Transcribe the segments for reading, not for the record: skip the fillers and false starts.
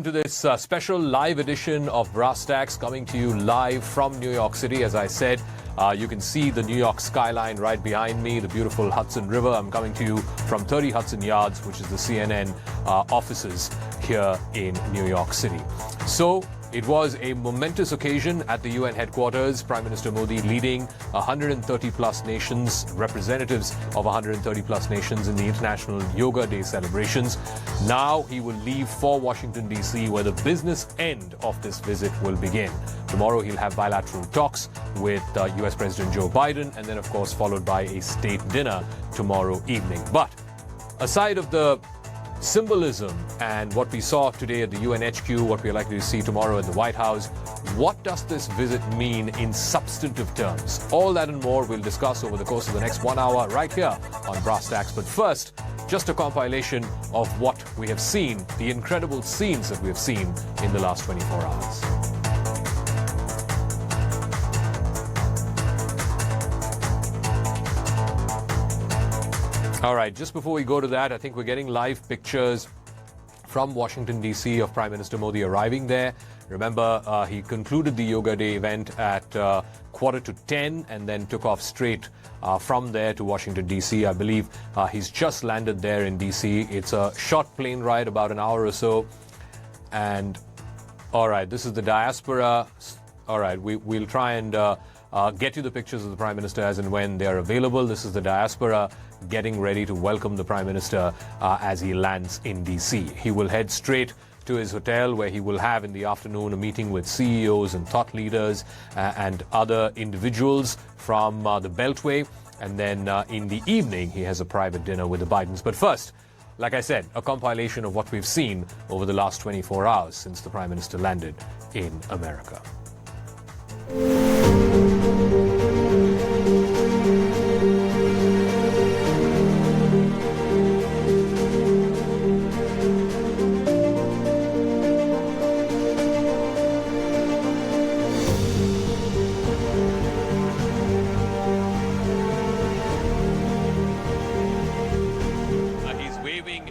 To this special live edition of Brass Tacks, coming to you live from New York City. As I said, you can see the New York skyline right behind me, the beautiful Hudson River. I'm coming to you from 30 Hudson Yards, which is the CNN offices here in New York City. So it was a momentous occasion at the UN headquarters. Prime Minister Modi leading 130 plus nations, representatives of 130 plus nations in the International Yoga Day celebrations. Now he will leave for Washington, D.C., where the business end of this visit will begin. Tomorrow he'll have bilateral talks with US President Joe Biden, and then of course followed by a state dinner tomorrow evening. But aside of the symbolism and what we saw today at the UN HQ, what we're likely to see tomorrow at the White House, what does this visit mean in substantive terms? All that and more we'll discuss over the course of the next 1 hour right here on Brass Tacks. But first, just a compilation of what we have seen, the incredible scenes that we have seen in the last 24 hours. All right, just before we go to that, I think we're getting live pictures from Washington, D.C. of Prime Minister Modi arriving there. Remember, he concluded the Yoga Day event at 9:45 and then took off straight from there to Washington, D.C. I believe he's just landed there in D.C. It's a short plane ride, about an hour or so. And, all right, this is the Diaspora. All right, we'll try and get you the pictures of the Prime Minister as and when they're available. This is the Diaspora getting ready to welcome the Prime Minister as he lands in D.C. He will head straight to his hotel, where he will have in the afternoon a meeting with CEOs and thought leaders and other individuals from the Beltway. And then in the evening, he has a private dinner with the Bidens. But first, like I said, a compilation of what we've seen over the last 24 hours since the Prime Minister landed in America.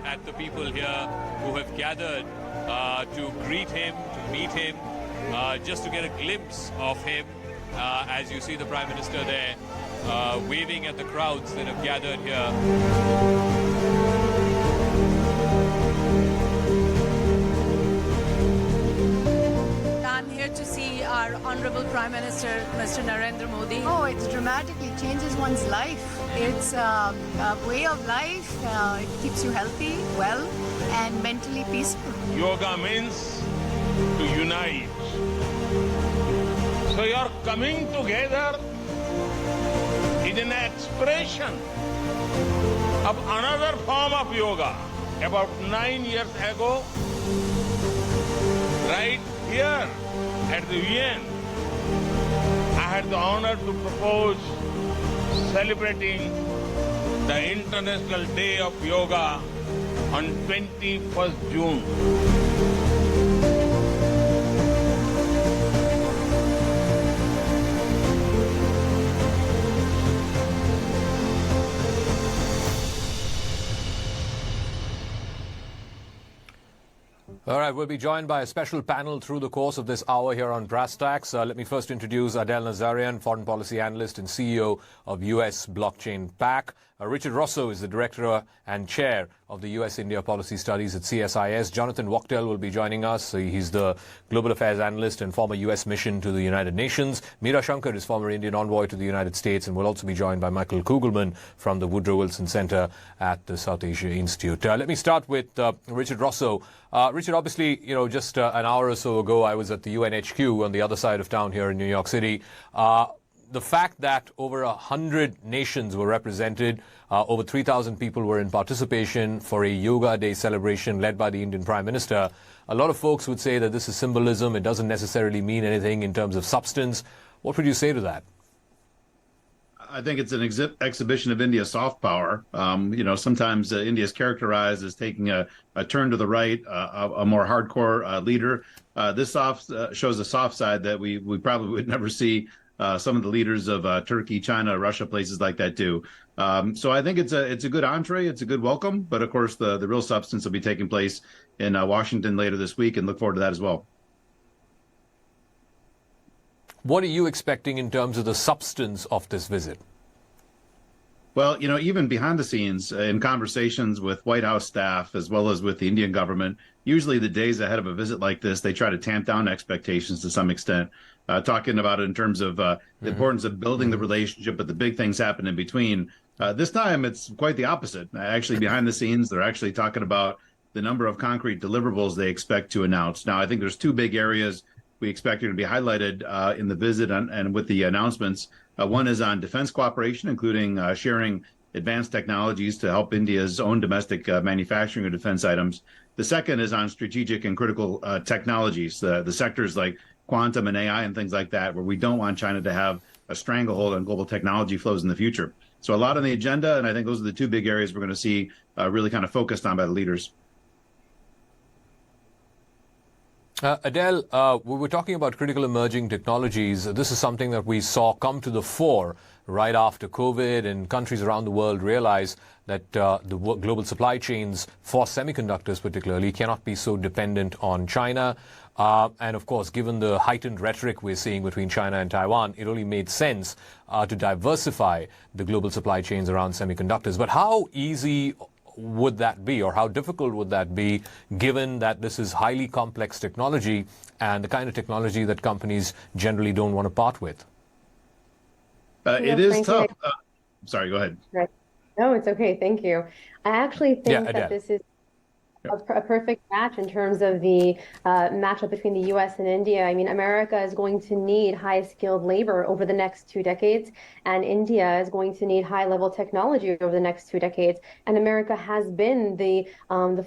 At the people here who have gathered to greet him, to meet him, just to get a glimpse of him, as you see the Prime Minister there waving at the crowds that have gathered here. I'm here to see our Honorable Prime Minister, Mr. Narendra Modi. Oh, it dramatically changes one's life. It's a way of life. It keeps you healthy, well, and mentally peaceful. Yoga means to unite. So you're coming together is an expression of another form of yoga. About 9 years ago, right here at the UN, I had the honor to propose celebrating the International Day of Yoga on 21st June. All right, we'll be joined by a special panel through the course of this hour here on Brass Tacks. Let me first introduce Adel Nazarian, foreign policy analyst and CEO of US Blockchain PAC. Richard Rosso is the director and chair of the US-India Policy Studies at CSIS. Jonathan Wachtel will be joining us. He's the global affairs analyst and former US mission to the United Nations. Meera Shankar is former Indian envoy to the United States, and we'll also be joined by Michael Kugelman from the Woodrow Wilson Center at the South Asia Institute. Let me start with Richard Rosso. Richard, obviously, just an hour or so ago, I was at the UN HQ on the other side of town here in New York City. The fact that over 100 nations were represented, over 3,000 people were in participation for a Yoga Day celebration led by the Indian Prime Minister, a lot of folks would say that this is symbolism. It doesn't necessarily mean anything in terms of substance. What would you say to that? I think it's an exhibition of India's soft power. Sometimes India is characterized as taking a turn to the right, a more hardcore leader. This shows a soft side that we probably would never see some of the leaders of Turkey, China, Russia, places like that do. So I think it's a good entree. It's a good welcome. But of course, the real substance will be taking place in Washington later this week, and look forward to that as well. What are you expecting in terms of the substance of this visit? Well, even behind the scenes in conversations with White House staff as well as with the Indian government, usually the days ahead of a visit like this, they try to tamp down expectations to some extent, talking about it in terms of the importance of building the relationship, but the big things happen in between. This time, it's quite the opposite. Actually, behind the scenes, they're actually talking about the number of concrete deliverables they expect to announce. Now, I think there's two big areas we expect are to be highlighted in the visit and with the announcements. One is on defense cooperation, including sharing advanced technologies to help India's own domestic manufacturing of defense items. The second is on strategic and critical technologies, the sectors like quantum and AI and things like that, where we don't want China to have a stranglehold on global technology flows in the future. So a lot on the agenda, and I think those are the two big areas we're going to see really kind of focused on by the leaders. Adele, we were talking about critical emerging technologies. This is something that we saw come to the fore right after COVID, and countries around the world realize that the global supply chains for semiconductors particularly cannot be so dependent on China. And of course, given the heightened rhetoric we're seeing between China and Taiwan, it only made sense to diversify the global supply chains around semiconductors. But how easy would that be, or how difficult would that be, given that this is highly complex technology and the kind of technology that companies generally don't want to part with? It is tough. Sorry, go ahead. Right. No, it's okay. Thank you. I actually think that this is a perfect match in terms of the matchup between the U.S. and India. I mean, America is going to need high-skilled labor over the next 2 decades, and India is going to need high-level technology over the next 2 decades. And America has been the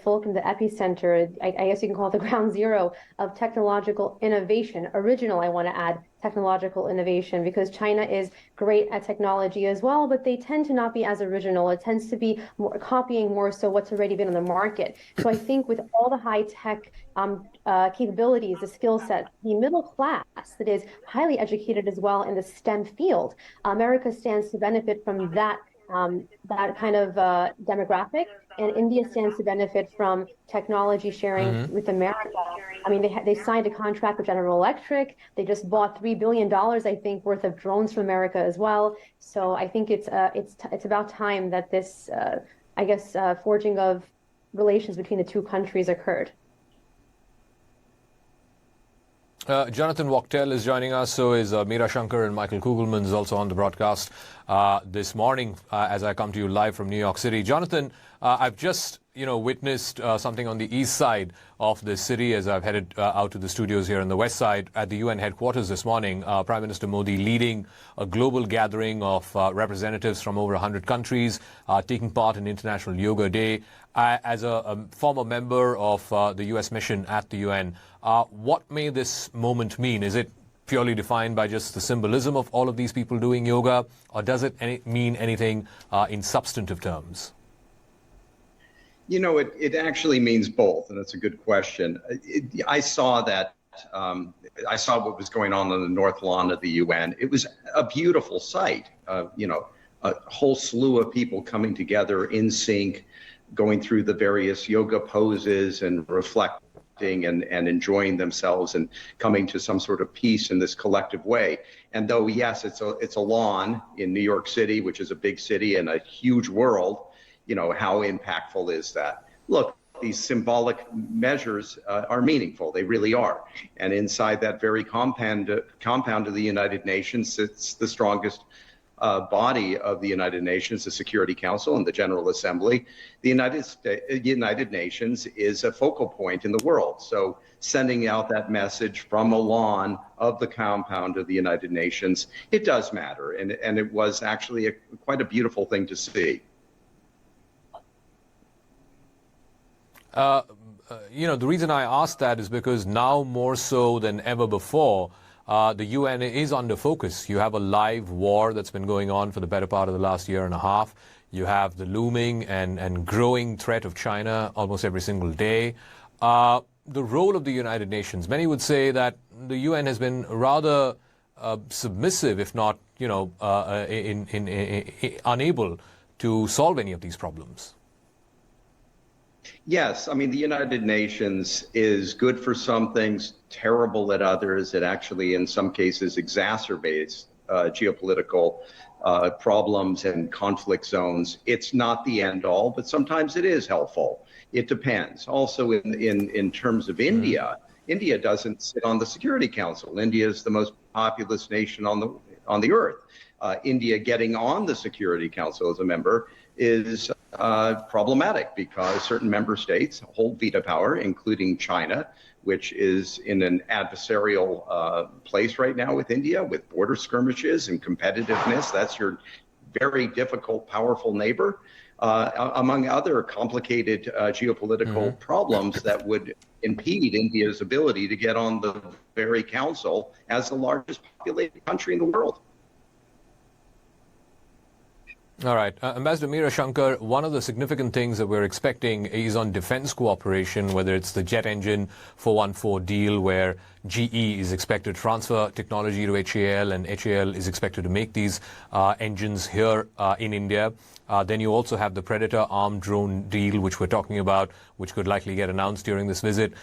fulcrum, the epicenter, I guess you can call it the ground zero of technological innovation. Original, I want to add, technological innovation, because China is great at technology as well, but they tend to not be as original. It tends to be more copying more so what's already been on the market. So I think with all the high tech capabilities, the skill set, the middle class that is highly educated as well in the STEM field, America stands to benefit from that kind of demographic, and India stands to benefit from technology sharing with America. I mean, they signed a contract with General Electric. They just bought $3 billion, I think, worth of drones from America as well. So I think it's about time that this, forging of relations between the two countries occurred. Jonathan Wachtel is joining us, so is Meera Shankar, and Michael Kugelman is also on the broadcast this morning as I come to you live from New York City. Jonathan, I've just witnessed something on the east side of the city as I've headed out to the studios here on the west side at the UN headquarters this morning. Prime Minister Modi leading a global gathering of representatives from over 100 countries taking part in International Yoga Day. As a former member of the U.S. mission at the UN, what may this moment mean? Is it purely defined by just the symbolism of all of these people doing yoga, or does it mean anything in substantive terms? It actually means both, and that's a good question. I saw that. I saw what was going on the north lawn of the UN. It was a beautiful sight. A whole slew of people coming together in sync, going through the various yoga poses and reflecting and enjoying themselves and coming to some sort of peace in this collective way. And though, yes, it's a lawn in New York City, which is a big city and a huge world, how impactful is that? Look, these symbolic measures are meaningful. They really are. And inside that very compound of the United Nations sits the strongest body of the United Nations, the Security Council and the General Assembly. The United Nations is a focal point in the world. So sending out that message from a lawn of the compound of the United Nations, it does matter. And it was actually quite a beautiful thing to see. The reason I asked that is because now more so than ever before, the UN is under focus. You have a live war that's been going on for the better part of the last year and a half. You have the looming and growing threat of China almost every single day. The role of the United Nations, many would say that the UN has been rather submissive, if not, unable to solve any of these problems. Yes, I mean, the United Nations is good for some things, terrible at others. It actually, in some cases, exacerbates geopolitical problems and conflict zones. It's not the end all, but sometimes it is helpful. It depends. Also, in terms of India, India doesn't sit on the Security Council. India is the most populous nation on the earth. India getting on the Security Council as a member is problematic because certain member states hold veto power, including China, which is in an adversarial place right now with India, with border skirmishes and competitiveness. That's your very difficult, powerful neighbor, among other complicated geopolitical problems that would impede India's ability to get on the very council as the largest populated country in the world. All right. Ambassador Meera Shankar, one of the significant things that we're expecting is on defense cooperation, whether it's the jet engine 414 deal where GE is expected to transfer technology to HAL and HAL is expected to make these engines here in India. Then you also have the Predator armed drone deal, which we're talking about, which could likely get announced during this visit.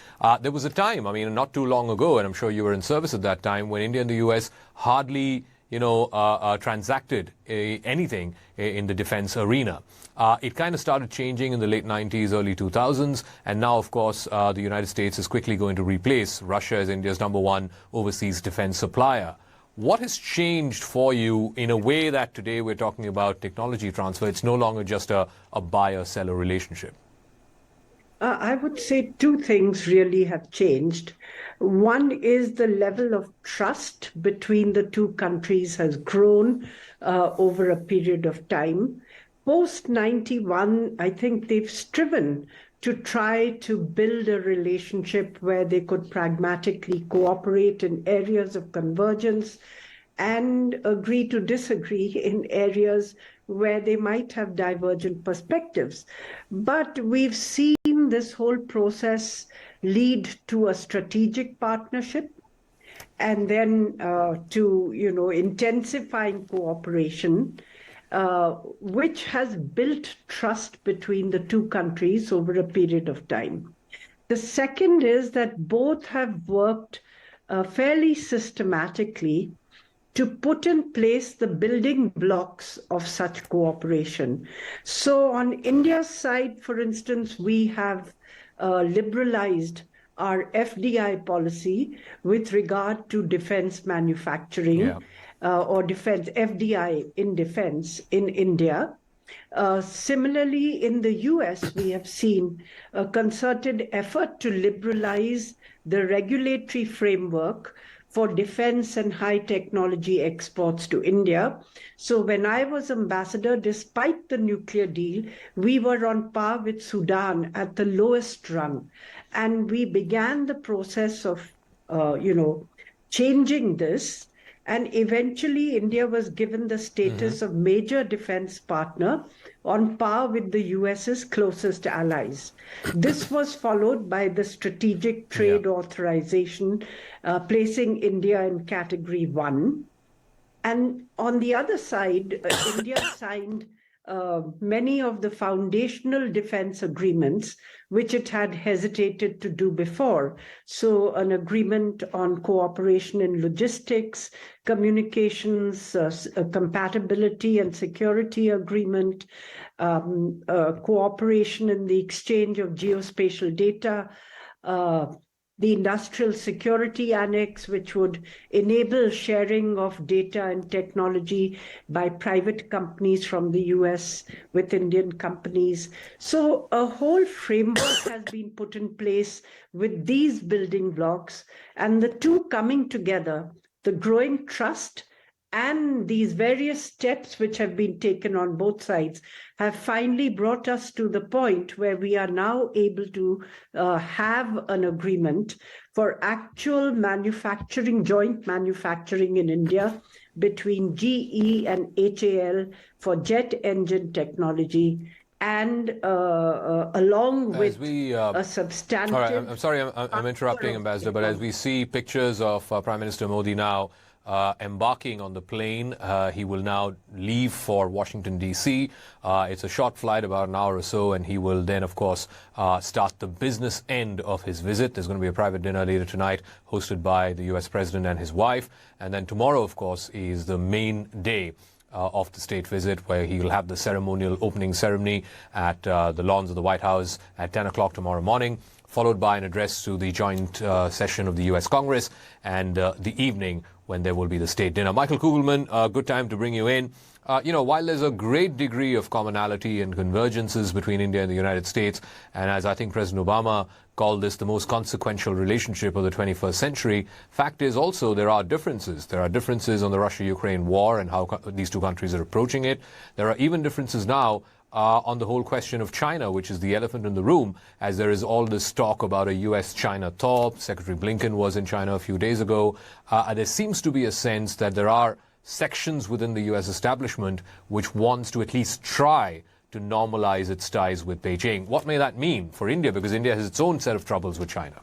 There was a time, I mean, not too long ago, and I'm sure you were in service at that time, when India and the US hardly transacted anything in the defense arena. It kind of started changing in the late 90s, early 2000s, and now, of course, the United States is quickly going to replace Russia as India's #1 overseas defense supplier. What has changed for you in a way that today we're talking about technology transfer? It's no longer just a buyer-seller relationship. I would say two things really have changed. One is the level of trust between the two countries has grown over a period of time. Post 91, I think they've striven to try to build a relationship where they could pragmatically cooperate in areas of convergence and agree to disagree in areas where they might have divergent perspectives. But we've seen this whole process lead to a strategic partnership and then to, intensifying cooperation, which has built trust between the two countries over a period of time. The second is that both have worked fairly systematically to put in place the building blocks of such cooperation. So on India's side, for instance, we have liberalized our FDI policy with regard to defense manufacturing or defense FDI in defense in India. Similarly, in the US, we have seen a concerted effort to liberalize the regulatory framework for defense and high technology exports to India. So when I was ambassador, despite the nuclear deal, we were on par with Sudan at the lowest rung. And we began the process of, changing this. And eventually, India was given the status of major defense partner on par with the US's closest allies. This was followed by the strategic trade authorization, placing India in category 1. And on the other side, India signed many of the foundational defense agreements, which it had hesitated to do before. So an agreement on cooperation in logistics, communications, compatibility and security agreement, cooperation in the exchange of geospatial data, the Industrial Security Annex, which would enable sharing of data and technology by private companies from the US with Indian companies. So a whole framework has been put in place with these building blocks, and the two coming together, the growing trust and these various steps which have been taken on both sides have finally brought us to the point where we are now able to have an agreement for actual manufacturing, joint manufacturing in India between GE and HAL for jet engine technology, and along with a substantive... All right, I'm sorry I'm interrupting, Ambassador, but as we see pictures of Prime Minister Modi now embarking on the plane. He will now leave for Washington, D.C. It's a short flight, about an hour or so, and he will then, of course, start the business end of his visit. There's going to be a private dinner later tonight hosted by the U.S. President and his wife. And then tomorrow, of course, is the main day of the state visit, where he will have the ceremonial opening ceremony at the lawns of the White House at 10 o'clock tomorrow morning, followed by an address to the joint session of the U.S. Congress, and the evening when there will be the state dinner. Michael Kugelman, good time to bring you in. While there's a great degree of commonality and convergences between India and the United States, and as I think President Obama called this the most consequential relationship of the 21st century, fact is also there are differences. There are differences on the Russia-Ukraine war and how these two countries are approaching it. There are even differences now on the whole question of China, which is the elephant in the room, as there is all this talk about a U.S.-China thaw. Secretary Blinken was in China a few days ago. There seems to be a sense that there are sections within the U.S. establishment which wants to at least try to normalize its ties with Beijing. What may that mean for India? Because India has its own set of troubles with China.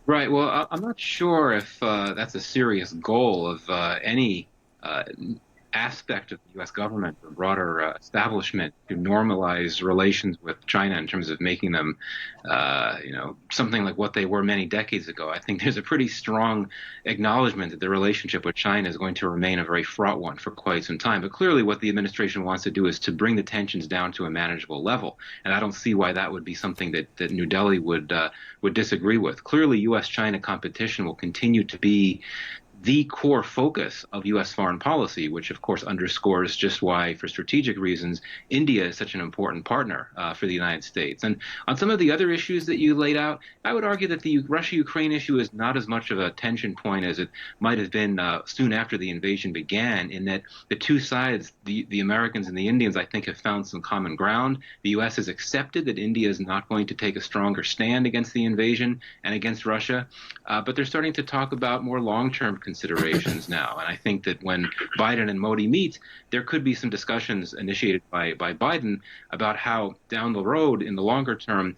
Right. Well, I'm not sure if that's a serious goal of any aspect of the U.S. government or broader establishment to normalize relations with China in terms of making them, something like what they were many decades ago. I think there's a pretty strong acknowledgement that the relationship with China is going to remain a very fraught one for quite some time. But clearly what the administration wants to do is to bring the tensions down to a manageable level. And I don't see why that would be something that New Delhi would disagree with. Clearly, U.S.-China competition will continue to be the core focus of U.S. foreign policy, which of course underscores just why, for strategic reasons, India is such an important partner for the United States. And on some of the other issues that you laid out, I would argue that the Russia-Ukraine issue is not as much of a tension point as it might have been soon after the invasion began, in that the two sides, the Americans and the Indians, I think, have found some common ground. The U.S. has accepted that India is not going to take a stronger stand against the invasion and against Russia, but they're starting to talk about more long-term considerations now. And I think that when Biden and Modi meet, there could be some discussions initiated by Biden about how down the road, in the longer term,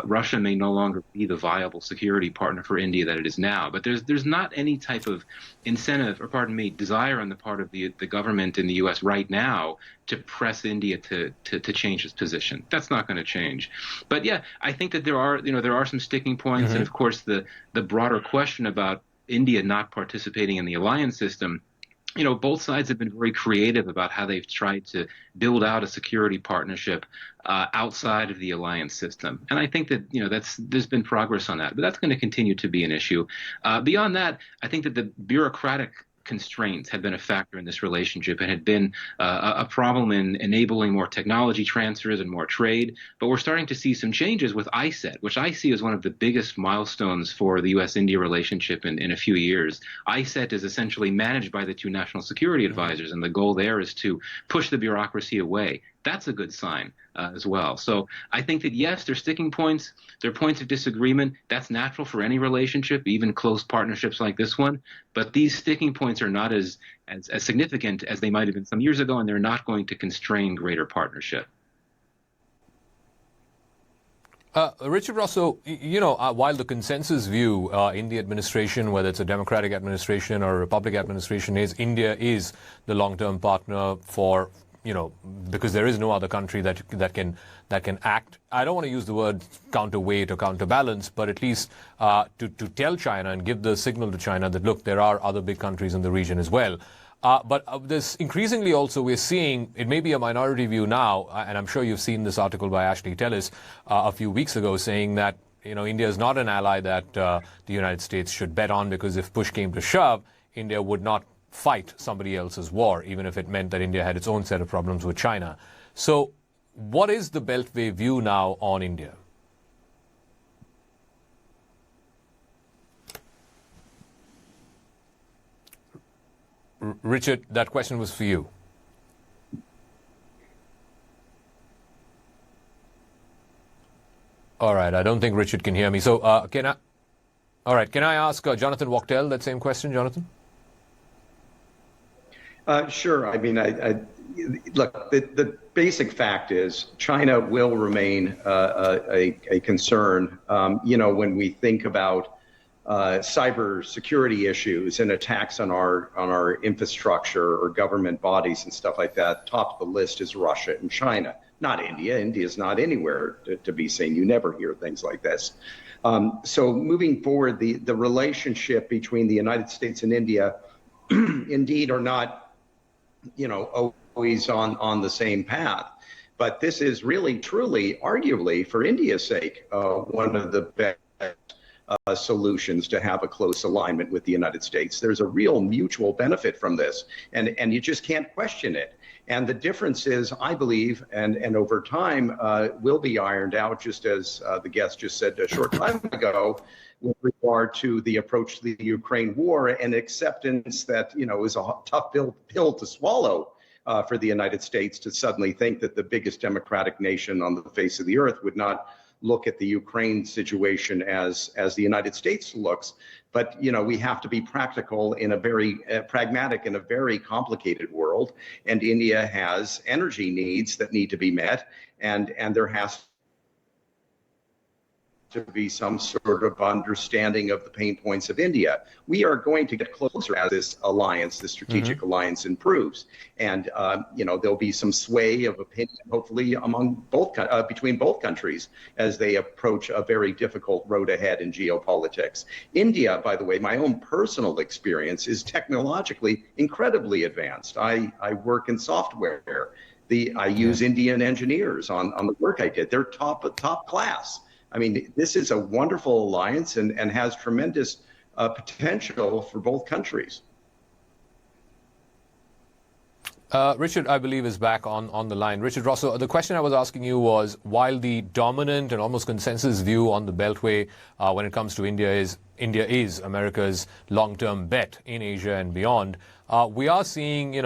Russia may no longer be the viable security partner for India that it is now. But there's not any type of incentive, or pardon me, desire on the part of the government in the U.S. right now to press India to change its position. That's not going to change. But yeah, I think that there are some sticking points, and of course the broader question about India not participating in the alliance system. Both sides have been very creative about how they've tried to build out a security partnership outside of the alliance system. And I think that, there's been progress on that, but that's going to continue to be an issue. Beyond that, I think that the bureaucratic constraints had been a factor in this relationship and had been a problem in enabling more technology transfers and more trade. But we're starting to see some changes with ISET, which I see as one of the biggest milestones for the U.S.-India relationship in a few years. ISET is essentially managed by the two national security advisors, and the goal there is to push the bureaucracy away. That's a good sign as well. So I think that, yes, there are sticking points. There are points of disagreement. That's natural for any relationship, even close partnerships like this one. But these sticking points are not as significant as they might have been some years ago, and they're not going to constrain greater partnership. Richard Russo, while the consensus view in the administration, whether it's a Democratic administration or a Republican administration, is India is the long-term partner for because there is no other country that can act. I don't want to use the word counterweight or counterbalance, but at least to tell China and give the signal to China that, look, there are other big countries in the region as well. But this increasingly also we're seeing, it may be a minority view now, and I'm sure you've seen this article by Ashley Tellis a few weeks ago saying that India is not an ally that the United States should bet on, because if push came to shove, India would not fight somebody else's war, even if it meant that India had its own set of problems with China. So what is the Beltway view now on India? Richard, that question was for you. All right, I don't think Richard can hear me. So can I ask Jonathan Wachtel that same question, Jonathan? Sure. I mean, look, the basic fact is China will remain a concern. When we think about cyber security issues and attacks on our infrastructure or government bodies and stuff like that, top of the list is Russia and China, not India. India is not anywhere to be seen. You never hear things like this. So moving forward, the relationship between the United States and India indeed are not, always on the same path. But this is really, truly, arguably, for India's sake, one of the best solutions to have a close alignment with the United States. There's a real mutual benefit from this, and you just can't question it. And the difference is, I believe, and over time will be ironed out, just as the guest just said a short time ago, with regard to the approach to the Ukraine war and acceptance that, is a tough pill to swallow for the United States to suddenly think that the biggest democratic nation on the face of the earth would not look at the Ukraine situation as the United States looks. But, we have to be practical in a very pragmatic in a very complicated world. And India has energy needs that need to be met. And there has to be some sort of understanding of the pain points of India. We are going to get closer as this alliance, this strategic alliance improves. And, there'll be some sway of opinion, hopefully, among between both countries as they approach a very difficult road ahead in geopolitics. India, by the way, my own personal experience is technologically incredibly advanced. I work in software. I use Indian engineers on the work I did. They're top class. I mean, this is a wonderful alliance and has tremendous potential for both countries. Richard, I believe, is back on the line. Richard Rosso, the question I was asking you was, while the dominant and almost consensus view on the Beltway when it comes to India is America's long-term bet in Asia and beyond, we are seeing,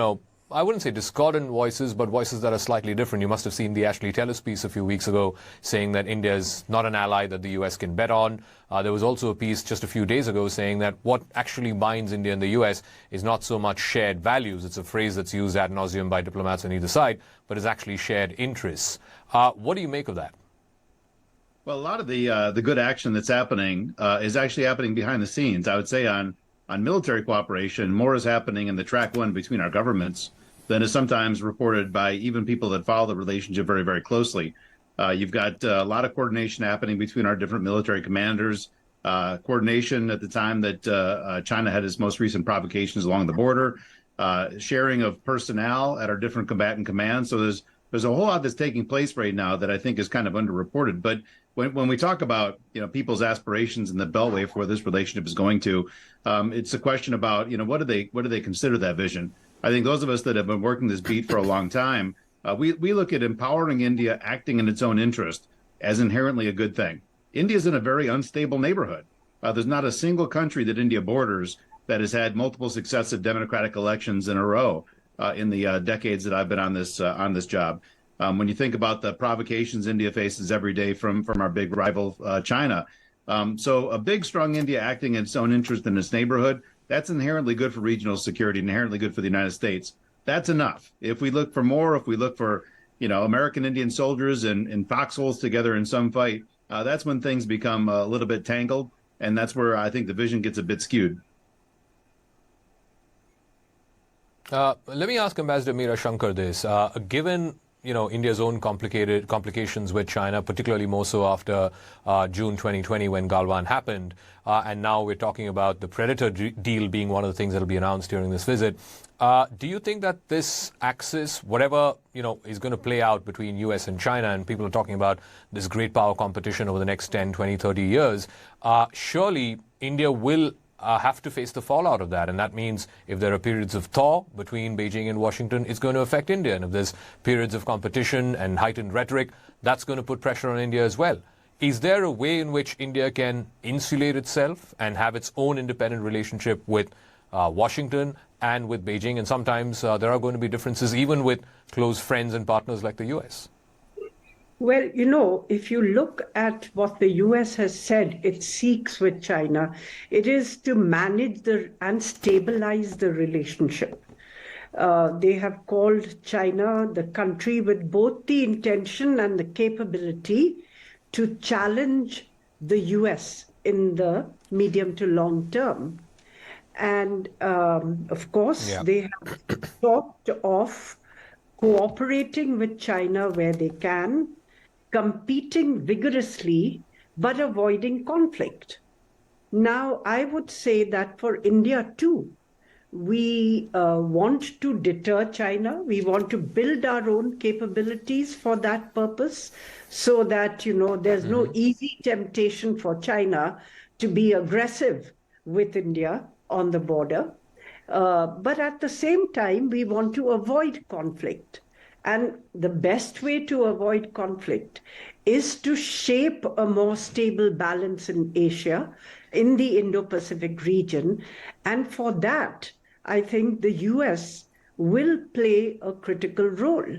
I wouldn't say discordant voices, but voices that are slightly different. You must have seen the Ashley Tellis piece a few weeks ago saying that India is not an ally that the US can bet on. There was also a piece just a few days ago saying that what actually binds India and the US is not so much shared values. It's a phrase that's used ad nauseum by diplomats on either side, but it's actually shared interests. What do you make of that? Well, a lot of the good action that's happening is actually happening behind the scenes. I would say on military cooperation, more is happening in the track one between our governments than is sometimes reported by even people that follow the relationship very, very closely. You've got a lot of coordination happening between our different military commanders, coordination at the time that China had its most recent provocations along the border, sharing of personnel at our different combatant commands. So there's a whole lot that's taking place right now that I think is kind of underreported. But when we talk about people's aspirations and the beltway for where this relationship is going to, it's a question about what do they consider that vision? I think those of us that have been working this beat for a long time, we look at empowering India acting in its own interest as inherently a good thing. India's in a very unstable neighborhood. There's not a single country that India borders that has had multiple successive democratic elections in a row in the decades that I've been on this job. When you think about the provocations India faces every day from our big rival, China. So a big, strong India acting in its own interest in its neighborhood, that's inherently good for regional security, inherently good for the United States. That's enough. If we look for more, if we look for, American Indian soldiers in foxholes together in some fight, that's when things become a little bit tangled. And that's where I think the vision gets a bit skewed. Let me ask Ambassador Meera Shankar this. Given India's own complications with China, particularly more so after June 2020 when Galwan happened, and now we're talking about the Predator deal being one of the things that will be announced during this visit. Do you think that this axis, whatever is going to play out between US and China, and people are talking about this great power competition over the next 10, 20, 30 years, surely India will have to face the fallout of that. And that means if there are periods of thaw between Beijing and Washington, it's going to affect India. And if there's periods of competition and heightened rhetoric, that's going to put pressure on India as well. Is there a way in which India can insulate itself and have its own independent relationship with Washington and with Beijing? And sometimes there are going to be differences even with close friends and partners like the US. Well, if you look at what the US has said it seeks with China, it is to manage and stabilize the relationship. They have called China the country with both the intention and the capability to challenge the US in the medium to long term. And of course, they have talked of cooperating with China where they can, competing vigorously, but avoiding conflict. Now, I would say that for India too, we want to deter China. We want to build our own capabilities for that purpose so that, there's no easy temptation for China to be aggressive with India on the border. But at the same time, we want to avoid conflict. And the best way to avoid conflict is to shape a more stable balance in Asia, in the Indo-Pacific region. And for that, I think the US will play a critical role.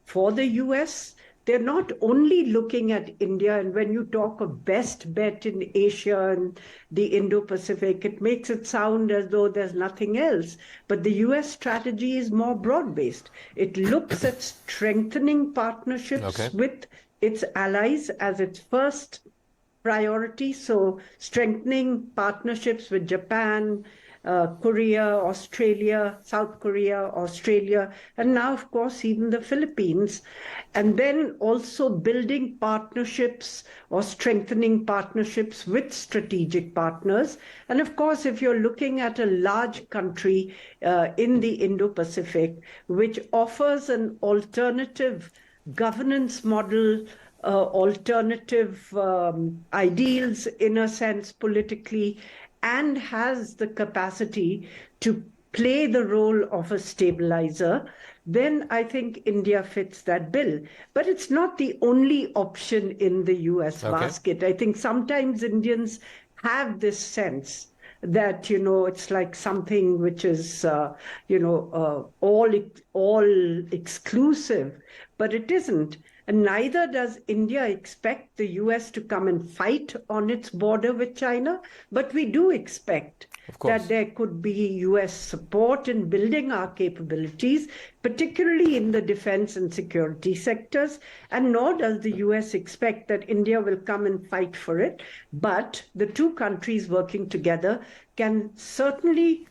For the US, they're not only looking at India, and when you talk of best bet in Asia and the Indo-Pacific, it makes it sound as though there's nothing else. But the US strategy is more broad-based. It looks at strengthening partnerships with its allies as its first priority. So strengthening partnerships with Japan, Korea, Australia, South Korea, Australia, and now, of course, even the Philippines. And then also building partnerships or strengthening partnerships with strategic partners. And of course, if you're looking at a large country in the Indo-Pacific, which offers an alternative governance model, alternative ideals, in a sense, politically, and has the capacity to play the role of a stabilizer, then I think India fits that bill. But it's not the only option in the US basket. I think sometimes Indians have this sense that, it's like something which is, all exclusive, but it isn't. And neither does India expect the US to come and fight on its border with China, but we do expect that there could be US support in building our capabilities, particularly in the defense and security sectors, and nor does the US expect that India will come and fight for it. But the two countries working together can certainly,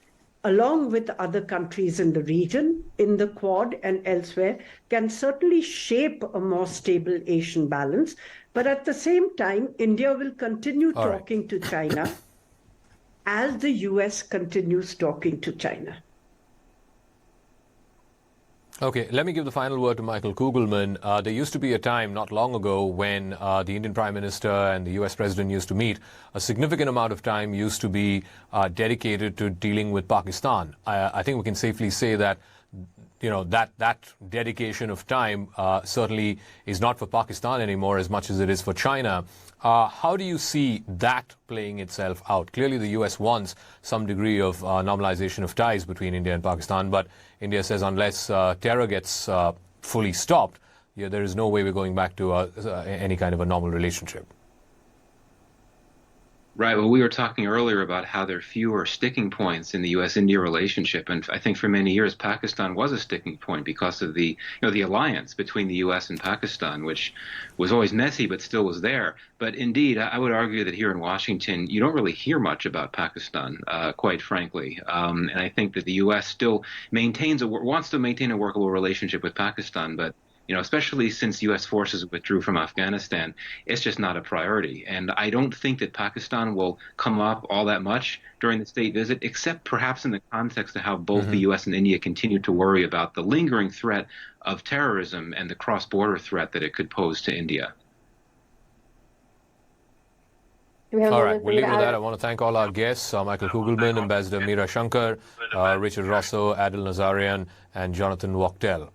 along with other countries in the region, in the Quad and elsewhere, can certainly shape a more stable Asian balance. But at the same time, India will continue talking to China as the US continues talking to China. Okay, let me give the final word to Michael Kugelman. There used to be a time not long ago when the Indian Prime Minister and the US President used to meet. A significant amount of time used to be dedicated to dealing with Pakistan. I think we can safely say that that dedication of time certainly is not for Pakistan anymore as much as it is for China. How do you see that playing itself out? Clearly, the U.S. wants some degree of normalization of ties between India and Pakistan, but India says unless terror gets fully stopped, there is no way we're going back to any kind of a normal relationship. Right. Well, we were talking earlier about how there are fewer sticking points in the U.S.-India relationship, and I think for many years Pakistan was a sticking point because of the the alliance between the U.S. and Pakistan, which was always messy but still was there. But indeed, I would argue that here in Washington, you don't really hear much about Pakistan, quite frankly. And I think that the U.S. still wants to maintain a workable relationship with Pakistan, but especially since U.S. forces withdrew from Afghanistan, it's just not a priority. And I don't think that Pakistan will come up all that much during the state visit, except perhaps in the context of how both the U.S. and India continue to worry about the lingering threat of terrorism and the cross-border threat that it could pose to India. All right, we'll leave it with that. I want to thank all our guests, Michael Kugelman, Ambassador Meera Shankar, Richard Rosso, Adil Nazarian, and Jonathan Wachtel.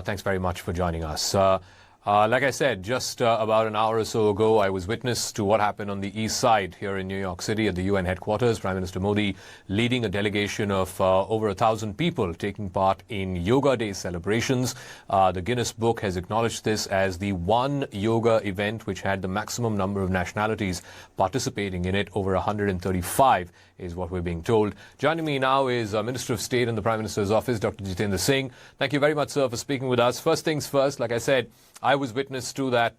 Thanks very much for joining us. Like I said, just about an hour or so ago, I was witness to what happened on the east side here in New York City at the UN headquarters. Prime Minister Modi leading a delegation of over 1,000 people taking part in Yoga Day celebrations. The Guinness Book has acknowledged this as the one yoga event which had the maximum number of nationalities participating in it, over 135 is what we're being told. Joining me now is Minister of State in the Prime Minister's office, Dr. Jitendra Singh. Thank you very much, sir, for speaking with us. First things first, like I said, I was witness to that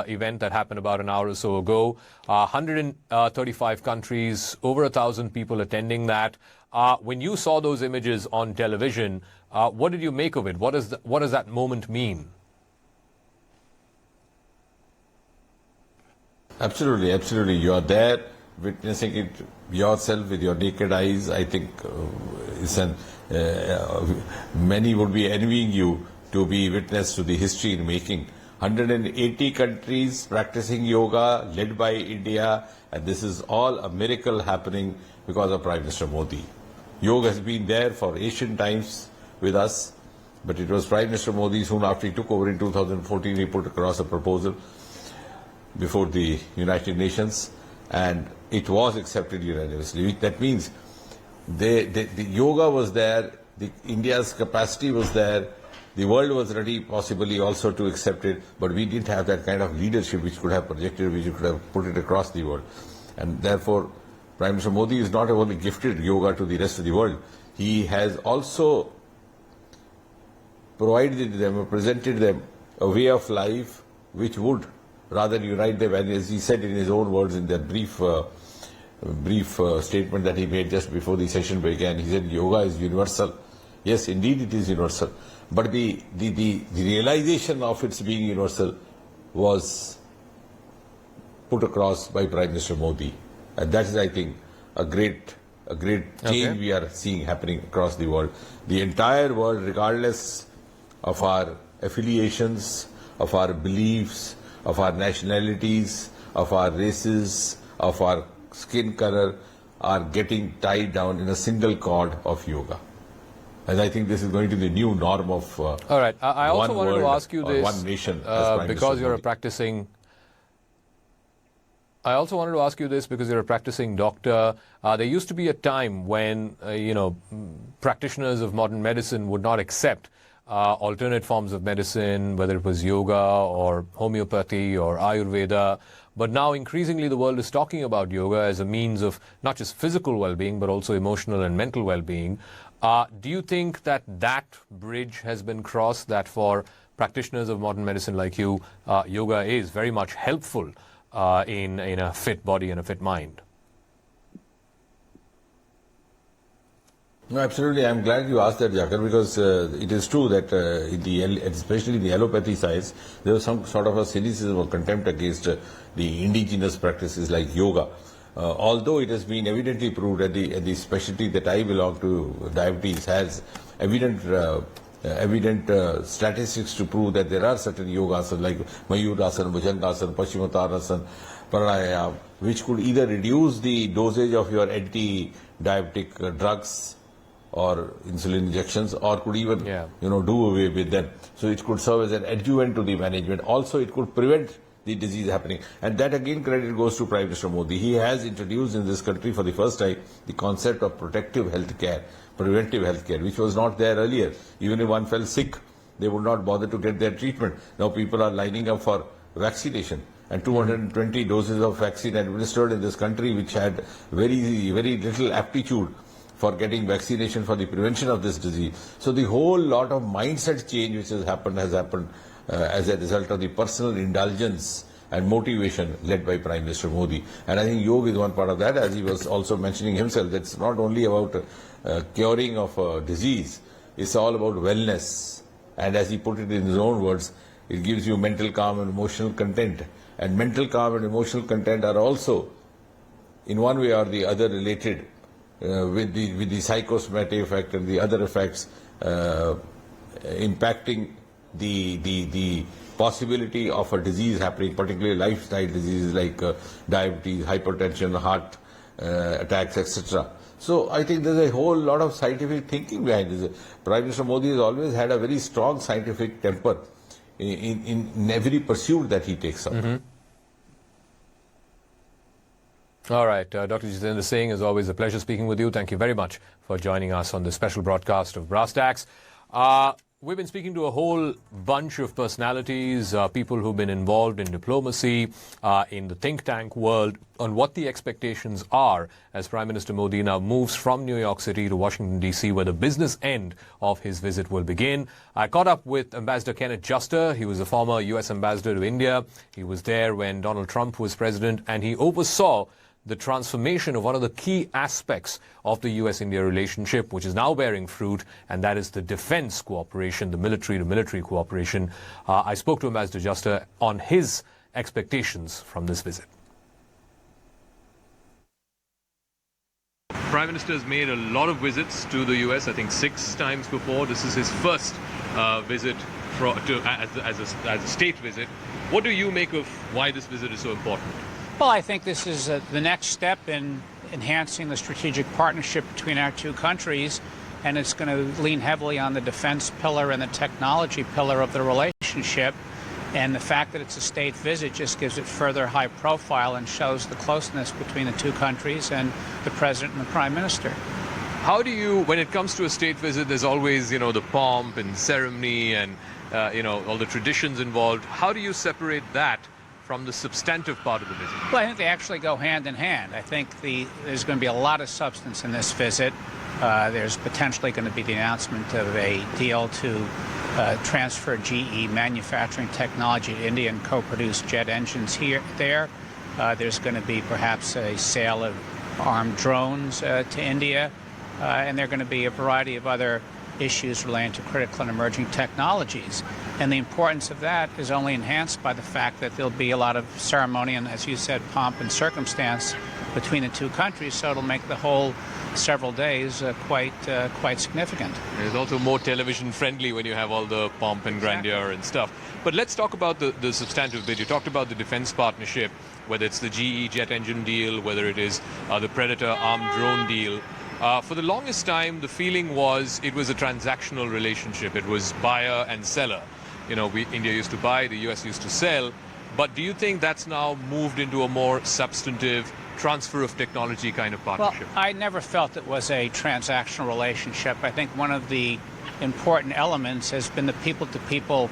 event that happened about an hour or so ago. 135 countries, over 1,000 people attending that. When you saw those images on television, what did you make of it? What does that moment mean? Absolutely, absolutely. You are there witnessing it yourself with your naked eyes. I think many would be envying you to be witness to the history in making. 180 countries practicing yoga led by India, and this is all a miracle happening because of Prime Minister Modi. Yoga has been there for ancient times with us, but it was Prime Minister Modi soon after he took over in 2014, he put across a proposal before the United Nations, and it was accepted unanimously. That means the yoga was there, India's capacity was there, the world was ready possibly also to accept it, but we didn't have that kind of leadership which could have projected, which could have put it across the world. And therefore, Prime Minister Modi is not only gifted yoga to the rest of the world, he has also provided them or presented them a way of life which would rather unite them. And as he said in his own words in that brief statement that he made just before the session began, he said yoga is universal. Yes, indeed it is universal. But the realization of its being universal was put across by Prime Minister Modi. And that is, I think, a great change we are seeing happening across the world. The entire world, regardless of our affiliations, of our beliefs, of our nationalities, of our races, of our skin color, are getting tied down in a single cord of yoga. And I think this is going to be the new norm of all right. I also wanted to ask you this, one nation, because you're a practicing. I also wanted to ask you this because you're a practicing doctor. There used to be a time when practitioners of modern medicine would not accept alternate forms of medicine, whether it was yoga or homeopathy or Ayurveda. But now increasingly the world is talking about yoga as a means of not just physical well-being, but also emotional and mental well-being. Do you think that bridge has been crossed, that for practitioners of modern medicine like you, yoga is very much helpful in a fit body and a fit mind? No, absolutely. I'm glad you asked that, Jakar, because it is true that especially in the allopathy science, there was some sort of a cynicism or contempt against the indigenous practices like yoga. Although it has been evidently proved that the specialty that I belong to, diabetes, has evident statistics to prove that there are certain yogas like Mayurasana, Bhujangasana, Paschimottanasana, Pranayama, which could either reduce the dosage of your anti-diabetic drugs or insulin injections, or could even do away with them. So it could serve as an adjuvant to the management. Also, it could prevent the disease happening. And that again credit goes to Prime Minister Modi. He has introduced in this country for the first time the concept of protective health care, preventive health care, which was not there earlier. Even if one fell sick, they would not bother to get their treatment. Now people are lining up for vaccination. And 220 doses of vaccine administered in this country, which had very, very little aptitude for getting vaccination for the prevention of this disease. So the whole lot of mindset change which has happened as a result of the personal indulgence and motivation led by Prime Minister Modi. And I think yoga is one part of that, as he was also mentioning himself. That's not only about curing of a disease, it's all about wellness. And as he put it in his own words, it gives you mental calm and emotional content. And mental calm and emotional content are also, in one way or the other, related with the psychosomatic effect and the other effects impacting the possibility of a disease happening, particularly lifestyle diseases like diabetes, hypertension, heart attacks, etc. So I think there's a whole lot of scientific thinking behind this. Prime Minister Modi has always had a very strong scientific temper in every pursuit that he takes up. All right, Dr. Jitendra Singh, as always, a pleasure speaking with you. Thank you very much for joining us on this special broadcast of Brass Tacks. We've been speaking to a whole bunch of personalities, people who've been involved in diplomacy, in the think tank world, on what the expectations are as Prime Minister Modi now moves from New York City to Washington, D.C., where the business end of his visit will begin. I caught up with Ambassador Kenneth Juster. He was a former U.S. ambassador to India. He was there when Donald Trump was president, and he oversaw the transformation of one of the key aspects of the U.S.-India relationship, which is now bearing fruit, and that is the defense cooperation, the military-to-military cooperation. I spoke to Ambassador Juster on his expectations from this visit. Prime Minister has made a lot of visits to the U.S., I think 6 times before. This is his first visit as a state visit. What do you make of why this visit is so important? Well, I think this is the next step in enhancing the strategic partnership between our two countries, and it's going to lean heavily on the defense pillar and the technology pillar of the relationship. And the fact that it's a state visit just gives it further high profile and shows the closeness between the two countries and the President and the Prime Minister. How do you, when it comes to a state visit, there's always, the pomp and ceremony and, all the traditions involved. How do you separate that from the substantive part of the visit? Well, I think they actually go hand in hand. I think there's going to be a lot of substance in this visit. There's potentially going to be the announcement of a deal to transfer GE manufacturing technology to India and co-produce jet engines there. There's going to be perhaps a sale of armed drones to India. And there are going to be a variety of other issues relating to critical and emerging technologies. And the importance of that is only enhanced by the fact that there'll be a lot of ceremony and, as you said, pomp and circumstance between the two countries, so it'll make the whole several days quite significant. It's also more television friendly when you have all the pomp and grandeur and stuff. But let's talk about the substantive bit. You talked about the defense partnership, whether it's the GE jet engine deal, whether it is the Predator armed drone deal. For the longest time, the feeling was it was a transactional relationship. It was buyer and seller. India used to buy, the US used to sell. But do you think that's now moved into a more substantive transfer of technology kind of partnership? Well, I never felt it was a transactional relationship. I think one of the important elements has been the people-to-people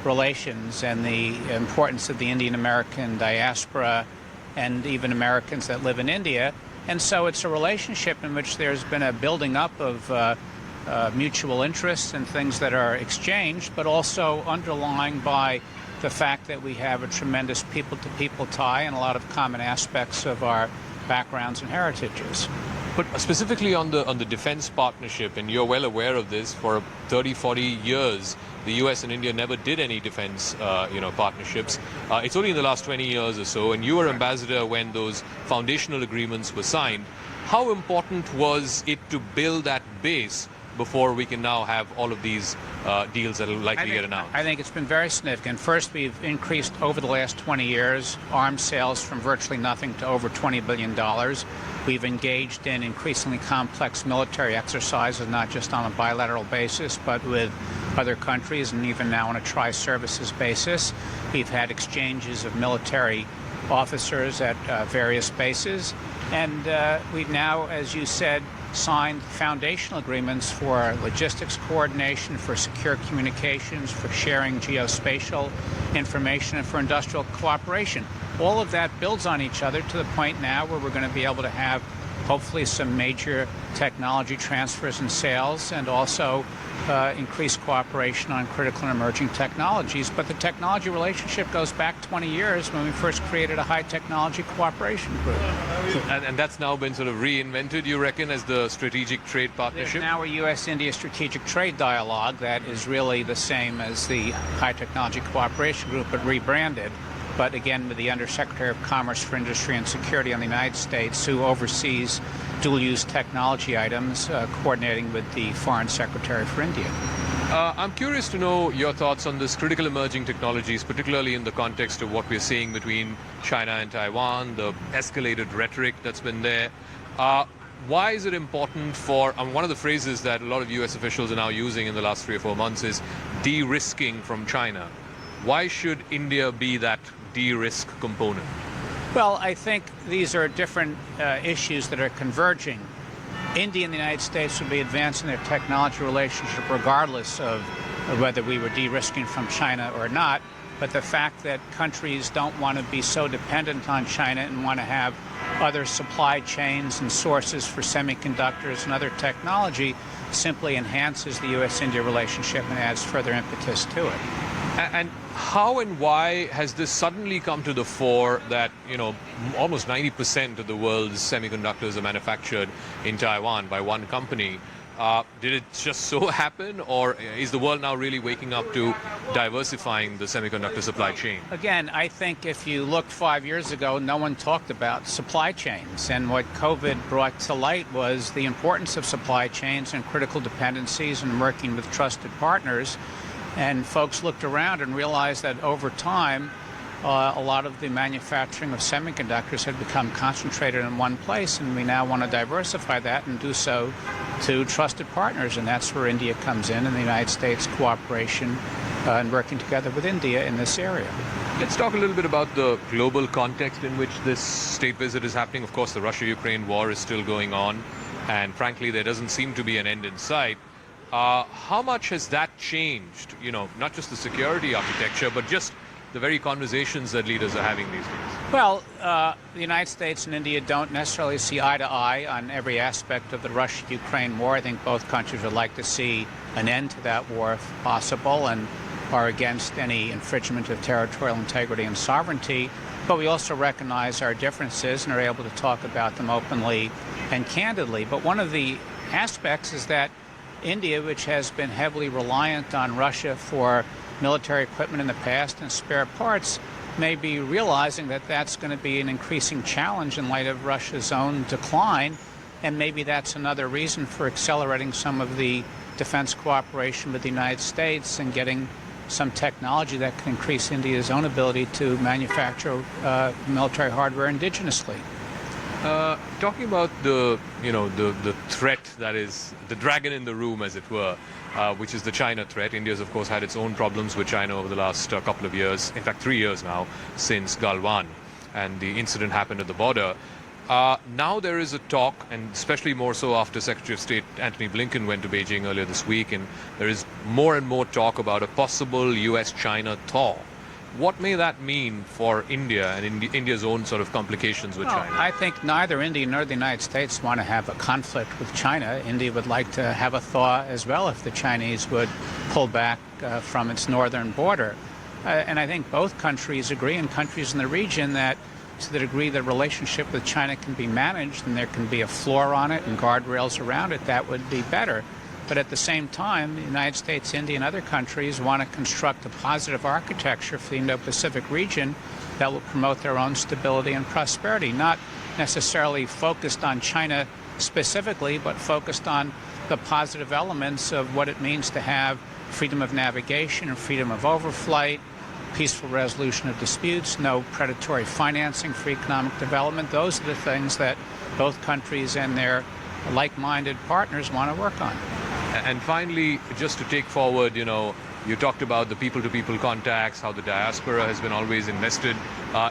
relations and the importance of the Indian-American diaspora and even Americans that live in India. And so it's a relationship in which there's been a building up of mutual interests and things that are exchanged, but also underlying by the fact that we have a tremendous people-to-people tie and a lot of common aspects of our backgrounds and heritages. But specifically on the defense partnership, and you're well aware of this, for 30, 40 years, the US and India never did any defense, partnerships. It's only in the last 20 years or so, and you were ambassador when those foundational agreements were signed. How important was it to build that base before we can now have all of these deals that will likely get announced? I think it's been very significant. First, we've increased over the last 20 years arms sales from virtually nothing to over $20 billion. We've engaged in increasingly complex military exercises, not just on a bilateral basis, but with other countries and even now on a tri-services basis. We've had exchanges of military officers at various bases. And we've now, as you said, signed foundational agreements for logistics coordination, for secure communications, for sharing geospatial information, and for industrial cooperation. All of that builds on each other to the point now where we're going to be able to have hopefully some major technology transfers and sales, and also increased cooperation on critical and emerging technologies. But the technology relationship goes back 20 years when we first created a high technology cooperation group. And that's now been sort of reinvented, you reckon, as the strategic trade partnership? There's now a U.S.-India strategic trade dialogue that is really the same as the high technology cooperation group, but rebranded. But again, with the Undersecretary of Commerce for Industry and Security in the United States, who oversees dual-use technology items, coordinating with the Foreign Secretary for India. I'm curious to know your thoughts on this critical emerging technologies, particularly in the context of what we're seeing between China and Taiwan, the escalated rhetoric that's been there. Why is it important for, one of the phrases that a lot of U.S. officials are now using in the last 3 or 4 months is de-risking from China. Why should India be that de-risk component? Well, I think these are different issues that are converging. India and the United States will be advancing their technology relationship regardless of whether we were de-risking from China or not. But the fact that countries don't want to be so dependent on China and want to have other supply chains and sources for semiconductors and other technology simply enhances the U.S.-India relationship and adds further impetus to it. And how and why has this suddenly come to the fore that, almost 90% of the world's semiconductors are manufactured in Taiwan by one company? Did it just so happen, or is the world now really waking up to diversifying the semiconductor supply chain? Again, I think if you looked 5 years ago, no one talked about supply chains. And what COVID brought to light was the importance of supply chains and critical dependencies and working with trusted partners. And folks looked around and realized that over time, a lot of the manufacturing of semiconductors had become concentrated in one place, and we now want to diversify that and do so to trusted partners, and that's where India comes in, and the United States cooperation and working together with India in this area. Let's talk a little bit about the global context in which this state visit is happening. Of course, the Russia-Ukraine war is still going on, and frankly, there doesn't seem to be an end in sight. How much has that changed, not just the security architecture, but just the very conversations that leaders are having these days? Well, the United States and India don't necessarily see eye to eye on every aspect of the Russia-Ukraine war. I think both countries would like to see an end to that war if possible and are against any infringement of territorial integrity and sovereignty. But we also recognize our differences and are able to talk about them openly and candidly. But one of the aspects is that India, which has been heavily reliant on Russia for military equipment in the past and spare parts, may be realizing that that's going to be an increasing challenge in light of Russia's own decline, and maybe that's another reason for accelerating some of the defense cooperation with the United States and getting some technology that can increase India's own ability to manufacture military hardware indigenously. Talking about the threat that is the dragon in the room, as it were, which is the China threat. India's, of course, had its own problems with China over the last couple of years, in fact 3 years now, since Galwan and the incident happened at the border. Now there is a talk, and especially more so after Secretary of State Antony Blinken went to Beijing earlier this week, and there is more and more talk about a possible US-China thaw. What may that mean for India and India's own sort of complications with China? I think neither India nor the United States want to have a conflict with China. India would like to have a thaw as well if the Chinese would pull back from its northern border. And I think both countries agree, and countries in the region, that to the degree the relationship with China can be managed and there can be a floor on it and guardrails around it, that would be better. But at the same time, the United States, India, and other countries want to construct a positive architecture for the Indo-Pacific region that will promote their own stability and prosperity, not necessarily focused on China specifically, but focused on the positive elements of what it means to have freedom of navigation and freedom of overflight, peaceful resolution of disputes, no predatory financing for economic development. Those are the things that both countries and their like-minded partners want to work on. And finally, just to take forward, you talked about the people-to-people contacts, how the diaspora has been always invested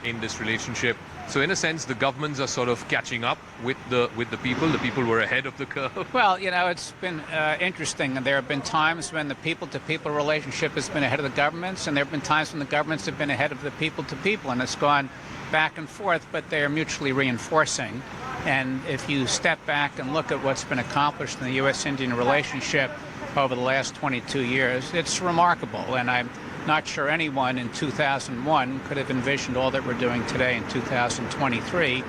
in this relationship. So in a sense, the governments are sort of catching up with the people. The people were ahead of the curve. Well, it's been interesting. There have been times when the people-to-people relationship has been ahead of the governments, and there have been times when the governments have been ahead of the people-to-people, and it's gone back and forth, but they're mutually reinforcing. And if you step back and look at what's been accomplished in the U.S.-Indian relationship over the last 22 years, it's remarkable. And I'm not sure anyone in 2001 could have envisioned all that we're doing today in 2023.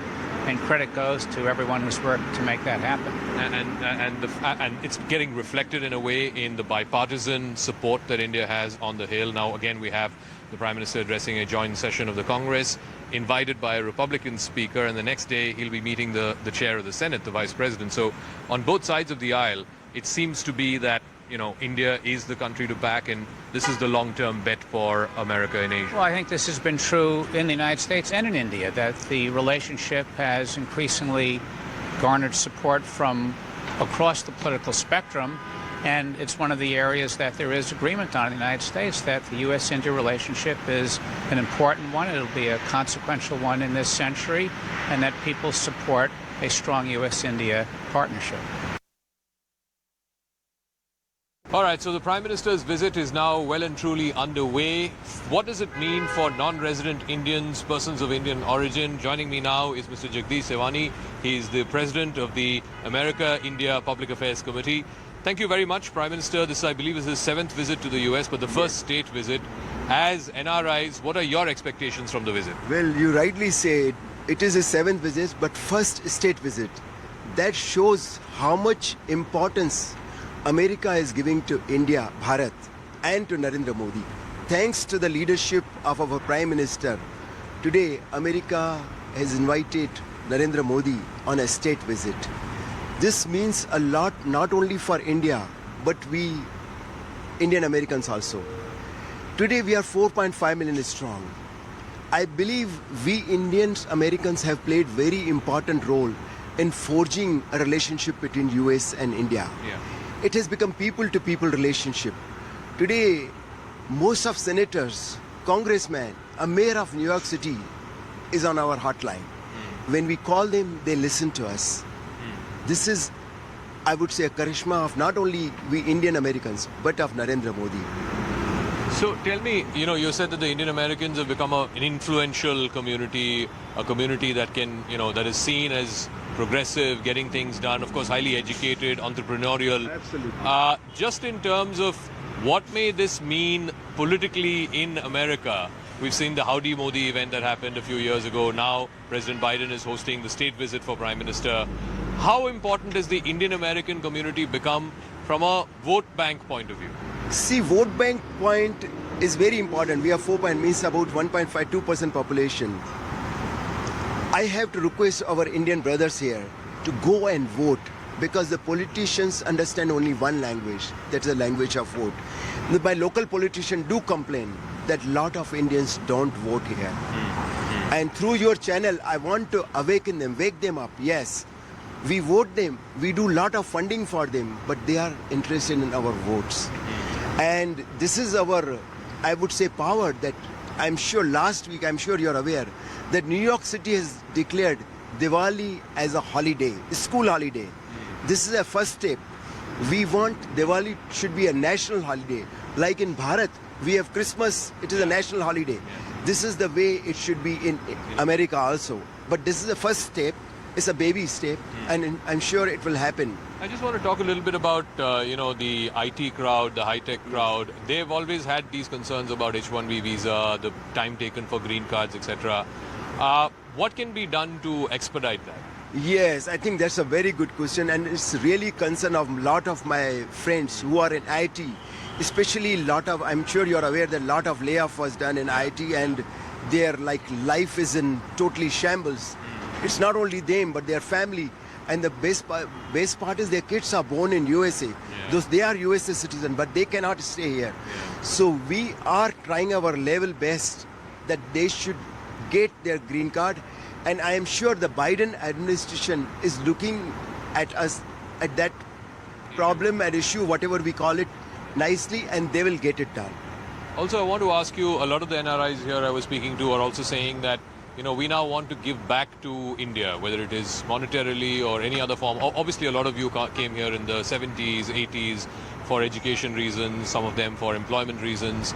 And credit goes to everyone who's worked to make that happen. And it's getting reflected in a way in the bipartisan support that India has on the Hill. Now, again, we have the Prime Minister addressing a joint session of the Congress, invited by a Republican speaker, and the next day he'll be meeting the chair of the Senate, the Vice President. So on both sides of the aisle, it seems to be that, India is the country to back, and this is the long-term bet for America in Asia. Well, I think this has been true in the United States and in India, that the relationship has increasingly garnered support from across the political spectrum. And it's one of the areas that there is agreement on in the United States, that the U.S.-India relationship is an important one. It'll be a consequential one in this century, and that people support a strong U.S.-India partnership. All right, so the Prime Minister's visit is now well and truly underway. What does it mean for non-resident Indians, persons of Indian origin? Joining me now is Mr. Jagdish Sewani. He's the President of the America-India Public Affairs Committee. Thank you very much, Prime Minister. This, I believe, is his 7th visit to the US, but the first state visit. As NRIs, what are your expectations from the visit? Well, you rightly said it is his 7th visit, but first state visit. That shows how much importance America is giving to India, Bharat, and to Narendra Modi. Thanks to the leadership of our Prime Minister, today America has invited Narendra Modi on a state visit. This means a lot not only for India, but we Indian Americans also. Today we are 4.5 million strong. I believe we Indians Americans have played very important role in forging a relationship between US and India. Yeah. It has become people-to-people relationship. Today, most of senators, congressmen, a mayor of New York City is on our hotline. When we call them, they listen to us. This is, I would say, a charisma of not only we Indian Americans, but of Narendra Modi. So tell me, you said that the Indian Americans have become an influential community, a community that can, that is seen as progressive, getting things done, of course, highly educated, entrepreneurial. Absolutely. Just in terms of what may this mean politically in America? We've seen the Howdy Modi event that happened a few years ago. Now President Biden is hosting the state visit for Prime Minister. How important does the Indian American community become from a vote bank point of view? See, vote bank point is very important. We have 4 point means about 1.52% population. I have to request our Indian brothers here to go and vote because the politicians understand only one language, that's the language of vote. My local politicians do complain that a lot of Indians don't vote here. And through your channel, I want to awaken them, wake them up. Yes, we vote them, we do a lot of funding for them, but they are interested in our votes. And this is our, I would say, power that I'm sure last week, I'm sure you're aware, that New York City has declared Diwali as a holiday, a school holiday. This is a first step. We want Diwali should be a national holiday. Like in Bharat, we have Christmas, it is a national holiday. This is the way it should be in America also. But this is the first step. It's a baby step, and I'm sure it will happen. I just want to talk a little bit about, the IT crowd, the high-tech crowd. They've always had these concerns about H-1B visa, the time taken for green cards, etc. What can be done to expedite that? Yes, I think that's a very good question, and it's really concern of a lot of my friends who are in IT, especially I'm sure you're aware that a lot of layoff was done in IT, and their life is in totally shambles. It's not only them, but their family. And the best part is their kids are born in USA. Those they are USA citizens, but they cannot stay here. So we are trying our level best that they should get their green card. And I am sure the Biden administration is looking at us, at that problem and issue, whatever we call it, nicely, and they will get it done. Also, I want to ask you, a lot of the NRIs here I was speaking to are also saying that we now want to give back to India, whether it is monetarily or any other form. Obviously, a lot of you came here in the 70s, 80s for education reasons, some of them for employment reasons.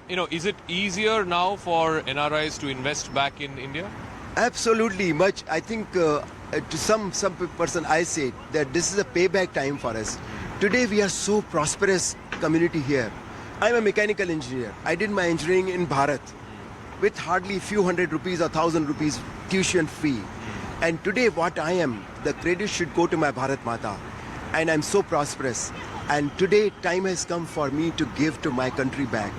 Is it easier now for NRIs to invest back in India? Absolutely, much. I think to some person I say that this is a payback time for us. Today we are so prosperous community here. I'm a mechanical engineer. I did my engineering in Bharat with hardly few hundred rupees or 1,000 rupees tuition fee. And today what I am, the credit should go to my Bharat Mata. And I'm so prosperous. And today time has come for me to give to my country back.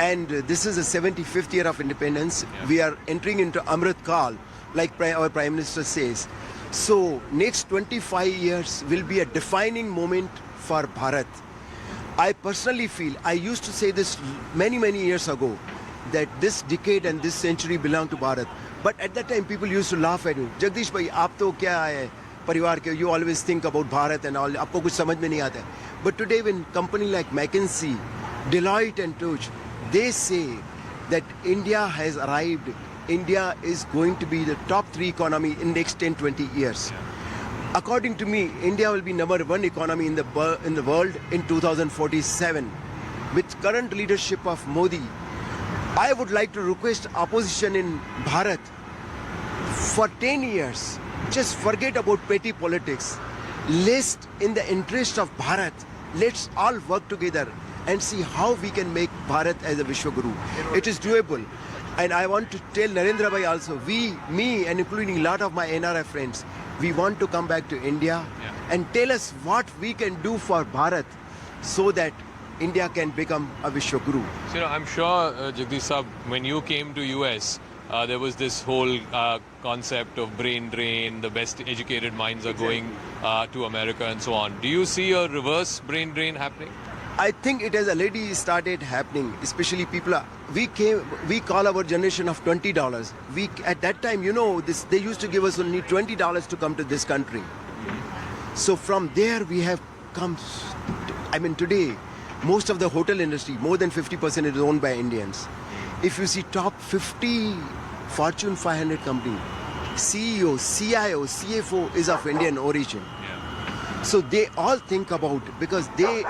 And this is the 75th year of independence. We are entering into Amrit Kal, like our Prime Minister says. So next 25 years will be a defining moment for Bharat. I personally feel, I used to say this many years ago, that this decade and this century belong to Bharat. But at that time, people used to laugh at me. Jagdish bhai, aap to kya hai? Parivar ke, you always think about Bharat and all. Aapko kuch samajh mein nahi aata. But today, when company like McKinsey, Deloitte and Touch, they say that India has arrived. India is going to be the top 3 economy in next 10-20 years. According to me, India will be number one economy in the world in 2047. With current leadership of Modi, I would like to request opposition in Bharat for 10 years, just forget about petty politics. Lest in the interest of Bharat, let's all work together and see how we can make Bharat as a Vishwaguru. It is doable. And I want to tell Narendra Bhai also, me and including a lot of my NRI friends, we want to come back to India and tell us what we can do for Bharat so that India can become a Vishwaguru. So, I'm sure, Jagdish Saab, when you came to US, there was this whole concept of brain drain, the best educated minds are going to America and so on. Do you see a reverse brain drain happening? I think it has already started happening, especially people we call our generation of $20. At that time, they used to give us only $20 to come to this country. So from there we have come, today, most of the hotel industry, more than 50% is owned by Indians. If you see top 50 Fortune 500 company, CEO, CIO, CFO is of Indian origin. So they all think about, because they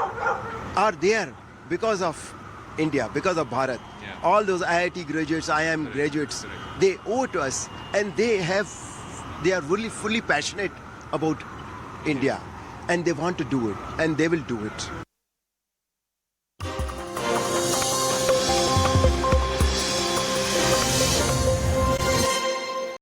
are there because of India, because of Bharat. All those IIT graduates, IIM graduates, they owe to us, and they are really fully passionate about India, and they want to do it, and they will do it.